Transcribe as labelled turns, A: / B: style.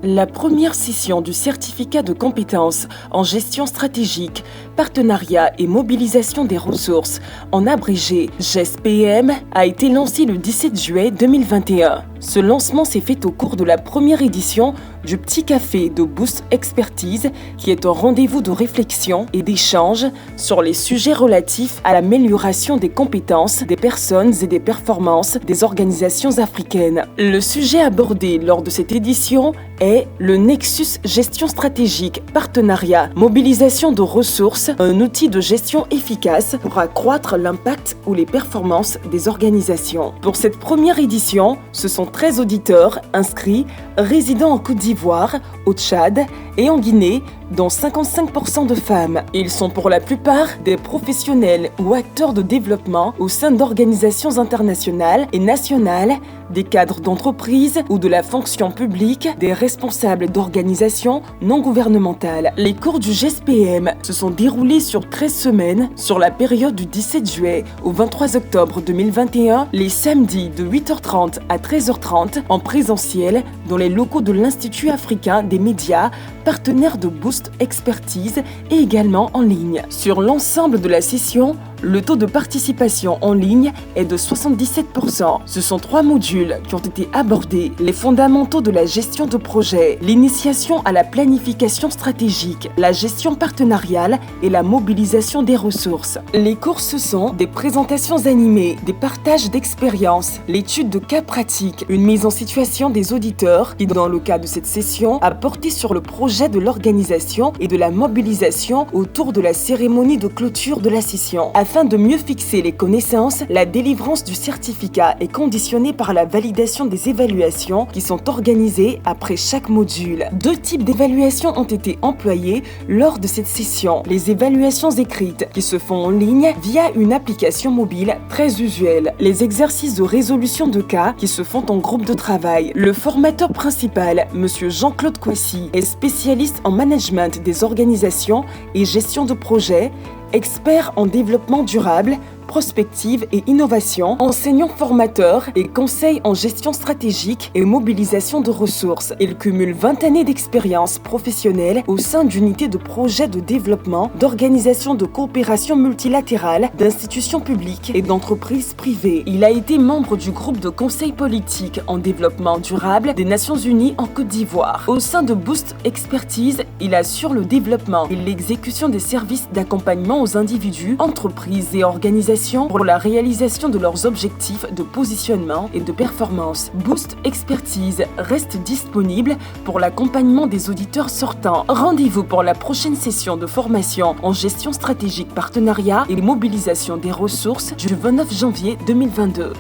A: La première session du certificat de compétences en gestion stratégique, partenariat et mobilisation des ressources, en abrégé GESPM, a été lancée le 17 juillet 2021. Ce lancement s'est fait au cours de la première édition du Petit Café de Boost Expertise, qui est un rendez-vous de réflexion et d'échange sur les sujets relatifs à l'amélioration des compétences des personnes et des performances des organisations africaines. Le sujet abordé lors de cette édition est le Nexus Gestion Stratégique, Partenariat, Mobilisation de ressources, un outil de gestion efficace pour accroître l'impact ou les performances des organisations. Pour cette première édition, ce sont 13 auditeurs inscrits, résidant en Côte d'Ivoire, au Tchad et en Guinée, dont 55% de femmes. Ils sont pour la plupart des professionnels ou acteurs de développement au sein d'organisations internationales et nationales, des cadres d'entreprise ou de la fonction publique, des responsables d'organisations non gouvernementales. Les cours du GESPM se sont déroulés sur 13 semaines sur la période du 17 juillet au 23 octobre 2021, les samedis de 8h30 à 13h30 en présentiel dans les locaux de l'Institut africain des médias, partenaire de Boost Expertise, et également en ligne. Sur l'ensemble de la session, le taux de participation en ligne est de 77%. Ce sont 3 modules qui ont été abordés: les fondamentaux de la gestion de projet, l'initiation à la planification stratégique, la gestion partenariale et la mobilisation des ressources. Les cours sont des présentations animées, des partages d'expériences, l'étude de cas pratiques, une mise en situation des auditeurs qui, dans le cas de cette session, a porté sur le projet de l'organisation et de la mobilisation autour de la cérémonie de clôture de la session. Afin de mieux fixer les connaissances, la délivrance du certificat est conditionnée par la validation des évaluations qui sont organisées après chaque module. 2 types d'évaluations ont été employés lors de cette session. Les évaluations écrites qui se font en ligne via une application mobile très usuelle. Les exercices de résolution de cas qui se font en groupe de travail. Le formateur principal, M. Jean-Claude Kouassi, est spécialiste en management des organisations et gestion de projets, expert en développement durable, prospective et innovation, enseignant formateur et conseil en gestion stratégique et mobilisation de ressources. Il cumule 20 années d'expérience professionnelle au sein d'unités de projets de développement, d'organisations de coopération multilatérale, d'institutions publiques et d'entreprises privées. Il a été membre du groupe de conseil politique en développement durable des Nations Unies en Côte d'Ivoire. Au sein de Boost Expertise, il assure le développement et l'exécution des services d'accompagnement aux individus, entreprises et organisations pour la réalisation de leurs objectifs de positionnement et de performance. Boost Expertise reste disponible pour l'accompagnement des auditeurs sortants. Rendez-vous pour la prochaine session de formation en gestion stratégique, partenariat et mobilisation des ressources du 29 janvier 2022.